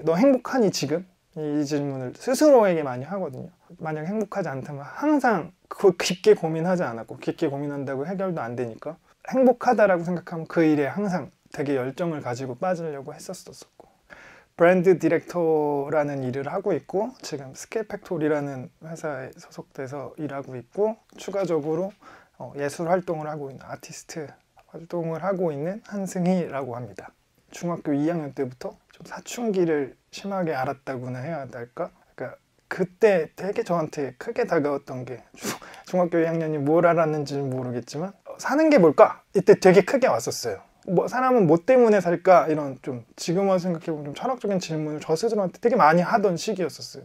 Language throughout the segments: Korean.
너 행복하니 지금? 이 질문을 스스로에게 많이 하거든요. 만약 행복하지 않다면 항상 그걸 깊게 고민하지 않았고, 깊게 고민한다고 해결도 안 되니까 행복하다라고 생각하면 그 일에 항상 되게 열정을 가지고 빠지려고 했었었고, 브랜드 디렉터라는 일을 하고 있고, 지금 스케일 팩토리라는 회사에 소속돼서 일하고 있고, 추가적으로 예술 활동을 하고 있는 아티스트 활동을 하고 있는 한승희라고 합니다. 중학교 2학년 때부터 좀 사춘기를 심하게 앓았다고나 해야 할까? 그러니까 그때 되게 저한테 크게 다가왔던 게, 중학교 2학년이 뭘 알았는지는 모르겠지만 사는 게 뭘까? 이때 되게 크게 왔었어요. 뭐 사람은 뭐 때문에 살까? 이런 좀 지금 와서 생각해보면 좀 철학적인 질문을 저 스스로한테 되게 많이 하던 시기였었어요.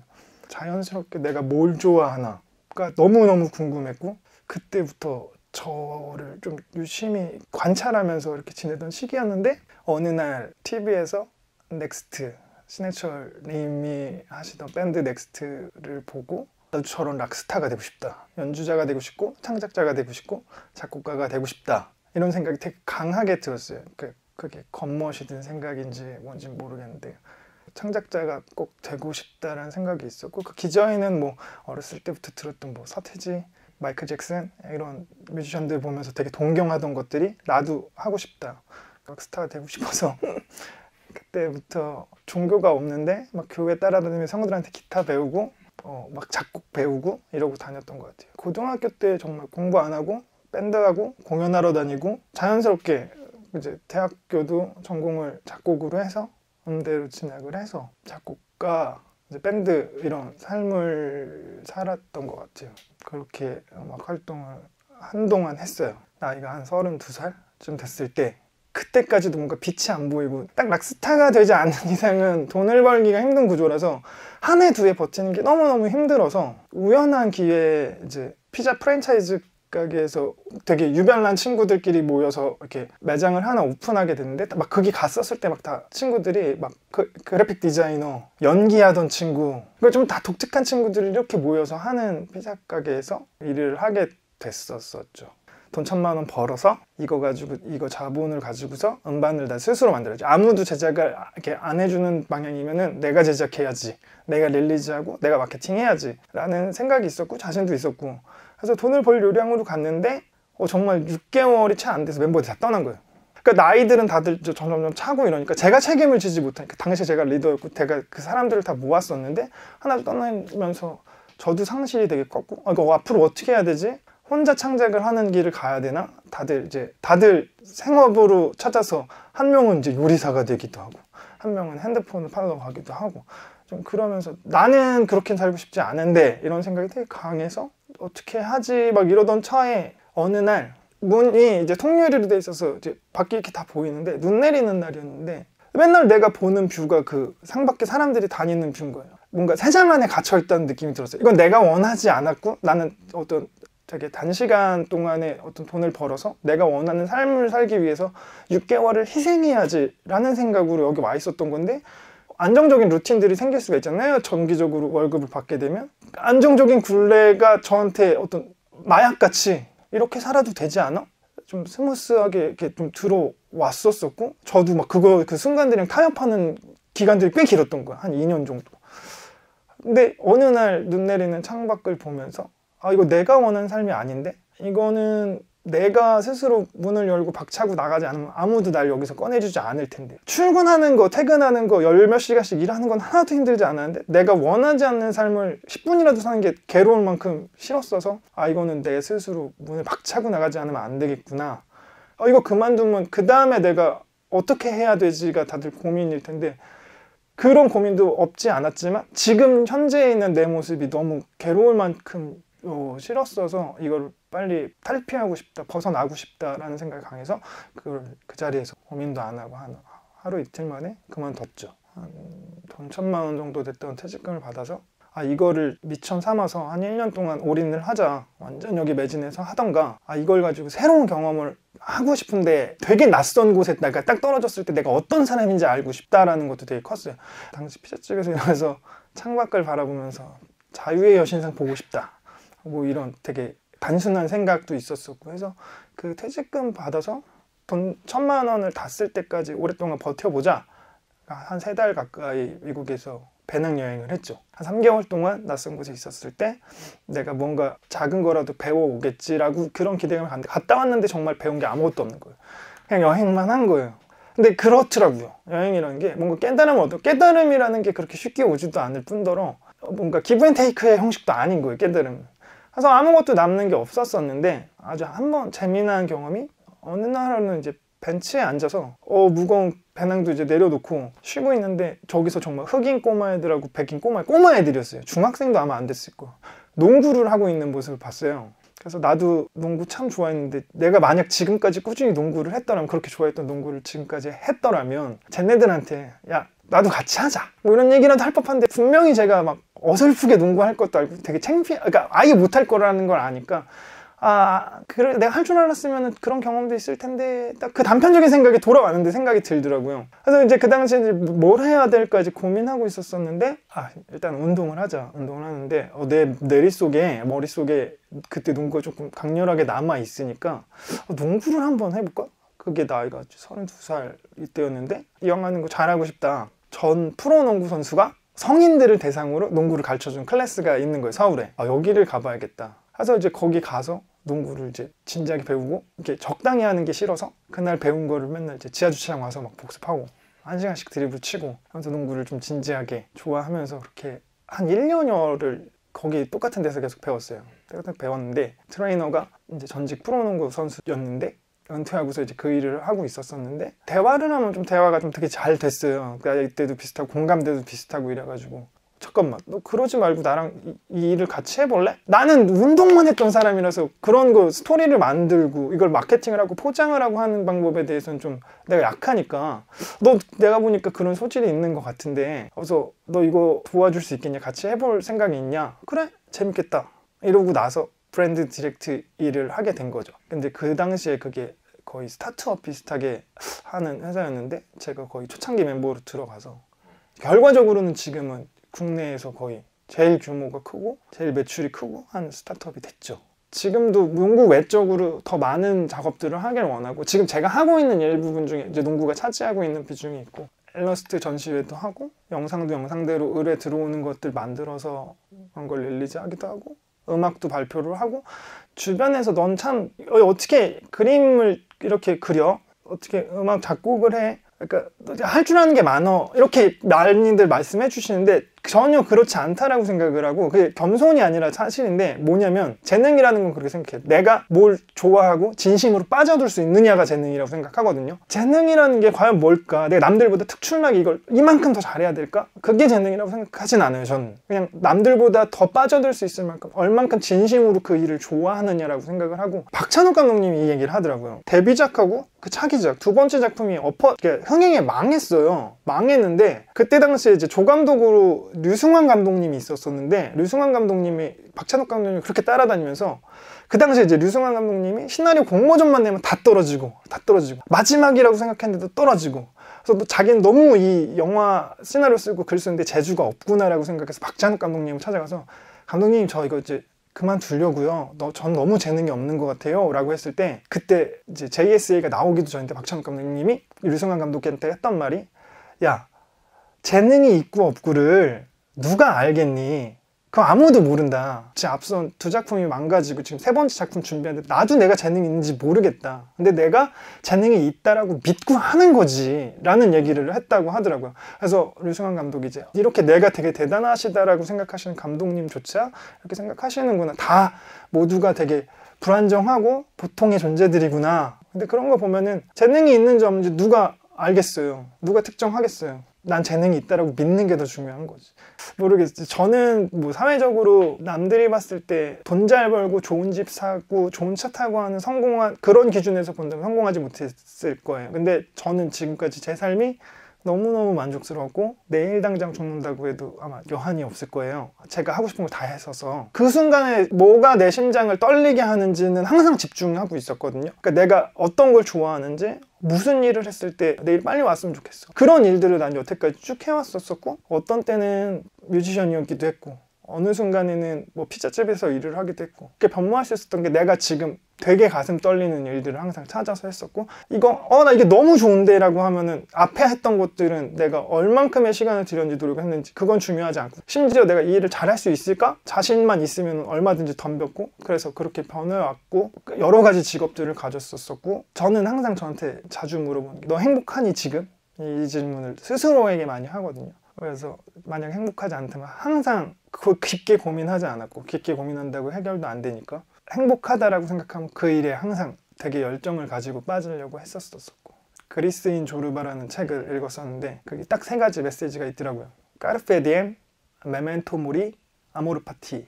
자연스럽게 내가 뭘 좋아하나가 너무너무 궁금했고, 그때부터 저를 좀 유심히 관찰하면서 이렇게 지내던 시기였는데, 어느 날 TV에서 넥스트, 신해철 님이 하시던 밴드 넥스트를 보고 나도 저런 락스타가 되고 싶다, 연주자가 되고 싶고 창작자가 되고 싶고 작곡가가 되고 싶다, 이런 생각이 되게 강하게 들었어요. 그게 겉멋이 든 생각인지 뭔지 모르겠는데 창작자가 꼭 되고 싶다라는 생각이 있었고, 그 기저에는 뭐 어렸을 때부터 들었던 뭐 서태지, 마이클 잭슨 이런 뮤지션들 보면서 되게 동경하던 것들이 나도 하고 싶다, 락스타가 되고 싶어서 그때부터 종교가 없는데 막 교회 따라다니면서 성도들한테 기타 배우고 막 작곡 배우고 이러고 다녔던 것 같아요. 고등학교 때 정말 공부 안 하고 밴드하고 공연하러 다니고, 자연스럽게 이제 대학교도 전공을 작곡으로 해서 음대로 진학을 해서 작곡가, 이제 밴드 이런 삶을 살았던 것 같아요. 그렇게 막 활동을 한동안 했어요. 나이가 한 32살쯤 됐을 때, 그때까지도 뭔가 빛이 안 보이고 딱 락스타가 되지 않는 이상은 돈을 벌기가 힘든 구조라서 한 해 두 해 버티는 게 너무너무 힘들어서, 우연한 기회에 이제 피자 프랜차이즈 가게에서 되게 유별난 친구들끼리 모여서 이렇게 매장을 하나 오픈하게 됐는데, 막 거기 갔었을 때 막 다 친구들이 막 그래픽 디자이너, 연기하던 친구, 그러니까 좀 다 독특한 친구들이 이렇게 모여서 하는 피자 가게에서 일을 하게 됐었죠. 돈 1,000만 원 벌어서 이거 자본을 가지고서 음반을 다 스스로 만들어야지. 아무도 제작을 이렇게 안 해주는 방향이면은 내가 제작해야지, 내가 릴리즈하고 내가 마케팅해야지 라는 생각이 있었고 자신도 있었고, 그래서 돈을 벌 요량으로 갔는데 정말 6개월이 채 안 돼서 멤버들이 다 떠난 거예요. 그러니까 나이들은 다들 점점 차고 이러니까 제가 책임을 지지 못하니까, 당시 제가 리더였고 제가 그 사람들을 다 모았었는데 하나 떠나면서 저도 상실이 되게 컸고, 이거 앞으로 어떻게 해야 되지? 혼자 창작을 하는 길을 가야 되나? 다들 생업으로 찾아서, 한 명은 이제 요리사가 되기도 하고 한 명은 핸드폰을 팔러 가기도 하고, 좀 그러면서 나는 그렇게 살고 싶지 않은데 이런 생각이 되게 강해서 어떻게 하지 막 이러던 차에 어느 날 문이 이제 통유리로 돼 있어서 이제 밖이 이렇게 다 보이는데, 눈 내리는 날이었는데 맨날 내가 보는 뷰가 그 상밖에 사람들이 다니는 뷰인 거예요. 뭔가 세상 안에 갇혀있다는 느낌이 들었어요. 이건 내가 원하지 않았고, 나는 어떤 되게 단시간 동안에 어떤 돈을 벌어서 내가 원하는 삶을 살기 위해서 6개월을 희생해야지 라는 생각으로 여기 와 있었던 건데, 안정적인 루틴들이 생길 수가 있잖아요. 정기적으로 월급을 받게 되면 안정적인 굴레가 저한테 어떤 마약같이 이렇게 살아도 되지 않아? 좀 스무스하게 이렇게 좀 들어왔었고, 저도 막 그 순간들이랑 타협하는 기간들이 꽤 길었던 거야. 한 2년 정도. 근데 어느 날 눈 내리는 창밖을 보면서 이거 내가 원하는 삶이 아닌데, 이거는 내가 스스로 문을 열고 박차고 나가지 않으면 아무도 날 여기서 꺼내주지 않을 텐데, 출근하는 거 퇴근하는 거 열 몇 시간씩 일하는 건 하나도 힘들지 않았는데 내가 원하지 않는 삶을 10분이라도 사는 게 괴로울 만큼 싫었어서, 이거는 내 스스로 문을 박차고 나가지 않으면 안 되겠구나, 이거 그만두면 그 다음에 내가 어떻게 해야 되지가 다들 고민일 텐데, 그런 고민도 없지 않았지만 지금 현재에 있는 내 모습이 너무 괴로울 만큼 싫었어서 이걸 빨리 탈피하고 싶다, 벗어나고 싶다라는 생각이 강해서 그 자리에서 고민도 안 하고 하루 이틀 만에 그만뒀죠. 돈 1,000만 원 정도 됐던 퇴직금을 받아서 이거를 미천 삼아서 한 1년 동안 올인을 하자, 완전 여기 매진해서 하던가, 이걸 가지고 새로운 경험을 하고 싶은데 되게 낯선 곳에 내가 딱 떨어졌을 때 내가 어떤 사람인지 알고 싶다라는 것도 되게 컸어요. 당시 피자집에서 일어나서 창밖을 바라보면서 자유의 여신상 보고 싶다, 뭐 이런 되게 단순한 생각도 있었었고 해서, 그 퇴직금 받아서 돈 1,000만 원을 다 쓸 때까지 오랫동안 버텨보자 한 3달 가까이 미국에서 배낭여행을 했죠. 한 3개월 동안 낯선 곳에 있었을 때 내가 뭔가 작은 거라도 배워오겠지라고 그런 기대감을 갔는데 갔다 왔는데 정말 배운 게 아무것도 없는 거예요. 그냥 여행만 한 거예요. 근데 그렇더라고요. 여행이라는 게 뭔가 깨달음이라는 게 그렇게 쉽게 오지도 않을 뿐더러 뭔가 기브앤테이크의 형식도 아닌 거예요. 깨달음. 그래서 아무것도 남는 게 없었었는데 아주 한번 재미난 경험이 어느 날은 이제 벤치에 앉아서 무거운 배낭도 이제 내려놓고 쉬고 있는데 저기서 정말 흑인 꼬마애들하고 백인 꼬마애들이었어요. 중학생도 아마 안 됐을 거예요. 농구를 하고 있는 모습을 봤어요. 그래서 나도 농구 참 좋아했는데 내가 만약 지금까지 꾸준히 농구를 했더라면 그렇게 좋아했던 농구를 지금까지 했더라면 쟤네들한테 야 나도 같이 하자 뭐 이런 얘기라도 할 법한데 분명히 제가 막 어설프게 농구할 것도 알고 되게 그러니까 아예 못할 거라는 걸 아니까 그래 내가 할 줄 알았으면 그런 경험도 있을 텐데 딱 그 단편적인 생각이 돌아왔는데 생각이 들더라고요. 그래서 이제 그 당시에 이제 뭘 해야 될까 이제 고민하고 있었었는데 일단 운동을 하자. 운동을 하는데 내 머릿속에 그때 농구가 조금 강렬하게 남아 있으니까 농구를 한번 해볼까? 그게 나이가 32살 이때였는데 이왕하는 거 잘하고 싶다. 전 프로농구 선수가 성인들을 대상으로 농구를 가르쳐준 클래스가 있는 거예요. 서울에. 여기를 가봐야겠다. 그래서 이제 거기 가서 농구를 이제 진지하게 배우고 이렇게 적당히 하는 게 싫어서 그날 배운 거를 맨날 이제 지하주차장 와서 막 복습하고 1시간씩 드리블 치고 하면서 농구를 좀 진지하게 좋아하면서 그렇게 한 1년여를 거기 똑같은 데서 계속 배웠어요. 배웠는데 트레이너가 이제 전직 프로농구 선수였는데 은퇴하고서 이제 그 일을 하고 있었었는데 대화를 하면 좀 대화가 좀 되게 잘 됐어요. 그러니까 이때도 비슷하고 공감대도 비슷하고 이래가지고 잠깐만 너 그러지 말고 나랑 이 일을 같이 해볼래? 나는 운동만 했던 사람이라서 그런 거 스토리를 만들고 이걸 마케팅을 하고 포장을 하고 하는 방법에 대해서는 좀 내가 약하니까 내가 보니까 그런 소질이 있는 것 같은데 그래서 너 이거 도와줄 수 있겠냐? 같이 해볼 생각이 있냐? 그래? 재밌겠다 이러고 나서 브랜드 디렉트 일을 하게 된 거죠. 근데 그 당시에 그게 거의 스타트업 비슷하게 하는 회사였는데 제가 거의 초창기 멤버로 들어가서 결과적으로는 지금은 국내에서 거의 제일 규모가 크고 제일 매출이 크고 한 스타트업이 됐죠. 지금도 농구 외적으로 더 많은 작업들을 하길 원하고 지금 제가 하고 있는 일부분 중에 이제 농구가 차지하고 있는 비중이 있고 일러스트 전시회도 하고 영상도 영상대로 의뢰 들어오는 것들 만들어서 그런 걸 릴리즈하기도 하고 음악도 발표를 하고 주변에서 넌 참 어떻게 그림을 이렇게 그려? 어떻게 음악 작곡을 해? 그러니까 할 줄 아는 게 많어 이렇게 많이들 말씀해 주시는데 전혀 그렇지 않다라고 생각을 하고 그게 겸손이 아니라 사실인데 뭐냐면 재능이라는 건 그렇게 생각해요. 내가 뭘 좋아하고 진심으로 빠져들 수 있느냐가 재능이라고 생각하거든요. 재능이라는 게 과연 뭘까? 내가 남들보다 특출나게 이걸 이만큼 더 잘해야 될까? 그게 재능이라고 생각하진 않아요. 저는 그냥 남들보다 더 빠져들 수 있을 만큼 얼만큼 진심으로 그 일을 좋아하느냐라고 생각을 하고 박찬욱 감독님이 이 얘기를 하더라고요. 데뷔작하고 그 차기작 두 번째 작품이 흥행에 망했어요. 망했는데 그때 당시에 이제 조감독으로 류승환 감독님이 있었었는데 류승환 감독님이 박찬욱 감독님이 그렇게 따라다니면서 그 당시에 이제 류승환 감독님이 시나리오 공모전만 내면 다 떨어지고 마지막이라고 생각했는데도 떨어지고 그래서 자기는 너무 이 영화 시나리오 쓰고 글 쓰는데 재주가 없구나라고 생각해서 박찬욱 감독님을 찾아가서 감독님 저 이거 이제 그만두려고요. 전 너무 재능이 없는 것 같아요. 라고 했을 때 그때 이제 JSA가 나오기도 전인데 박찬욱 감독님이 류승환 감독한테 했던 말이 야 재능이 있고 없고를 누가 알겠니? 그거 아무도 모른다. 지금 앞선 두 작품이 망가지고 지금 세 번째 작품 준비하는데 나도 내가 재능이 있는지 모르겠다. 근데 내가 재능이 있다라고 믿고 하는 거지 라는 얘기를 했다고 하더라고요. 그래서 류승환 감독이 이제 이렇게 내가 되게 대단하시다라고 생각하시는 감독님조차 이렇게 생각하시는구나. 다 모두가 되게 불안정하고 보통의 존재들이구나. 근데 그런 거 보면은 재능이 있는지 없는지 누가 알겠어요. 누가 특정하겠어요. 난 재능이 있다라고 믿는 게 더 중요한 거지. 모르겠어요. 저는 뭐 사회적으로 남들이 봤을 때 돈 잘 벌고 좋은 집 사고 좋은 차 타고 하는 성공한 그런 기준에서 본다면 성공하지 못했을 거예요. 근데 저는 지금까지 제 삶이 너무너무 만족스러웠고 내일 당장 죽는다고 해도 아마 여한이 없을 거예요. 제가 하고 싶은 걸 다 했어서 그 순간에 뭐가 내 심장을 떨리게 하는지는 항상 집중하고 있었거든요. 그러니까 내가 어떤 걸 좋아하는지 무슨 일을 했을 때 내일 빨리 왔으면 좋겠어. 그런 일들을 난 여태까지 쭉 해왔었고 어떤 때는 뮤지션이었기도 했고 어느 순간에는 뭐 피자집에서 일을 하기도 했고, 그렇게 변모할 수 있었던 게 내가 지금 되게 가슴 떨리는 일들을 항상 찾아서 했었고, 이거 나 이게 너무 좋은데 라고 하면은 앞에 했던 것들은 내가 얼만큼의 시간을 들였는지 노력했는지 그건 중요하지 않고, 심지어 내가 이 일을 잘할 수 있을까? 자신만 있으면 얼마든지 덤볐고, 그래서 그렇게 변해왔고 여러 가지 직업들을 가졌었고, 저는 항상 저한테 자주 물어보는 게 너 행복하니 지금? 이 질문을 스스로에게 많이 하거든요. 그래서 만약 행복하지 않다면 항상 그걸 깊게 고민하지 않았고, 깊게 고민한다고 해결도 안 되니까 행복하다라고 생각하면 그 일에 항상 되게 열정을 가지고 빠지려고 했었었고, 그리스인 조르바라는 책을 읽었었는데 거기 딱 3가지 메시지가 있더라고요. 까르페 디엠, 메멘토 모리, 아모르 파티.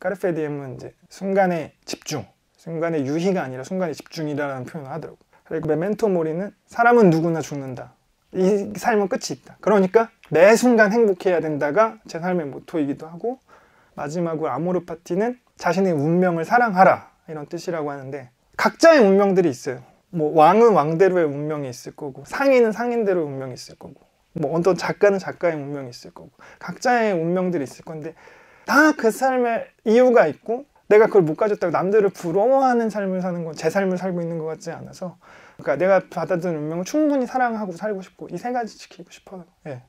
까르페 디엠은 이제 순간의 집중, 순간의 유희가 아니라 순간의 집중이라는 표현을 하더라고요. 그리고 메멘토 모리는 사람은 누구나 죽는다, 이 삶은 끝이 있다, 그러니까 매 순간 행복해야 된다가 제 삶의 모토이기도 하고, 마지막으로 아모르 파티는 자신의 운명을 사랑하라, 이런 뜻이라고 하는데, 각자의 운명들이 있어요. 뭐 왕은 왕대로의 운명이 있을 거고, 상인은 상인대로의 운명이 있을 거고, 뭐 어떤 작가는 작가의 운명이 있을 거고, 각자의 운명들이 있을 건데 다 그 삶의 이유가 있고, 내가 그걸 못 가졌다고 남들을 부러워하는 삶을 사는 건 제 삶을 살고 있는 것 같지 않아서, 그러니까 내가 받아들인 운명을 충분히 사랑하고 살고 싶고, 이 3가지 지키고 싶어요. 예.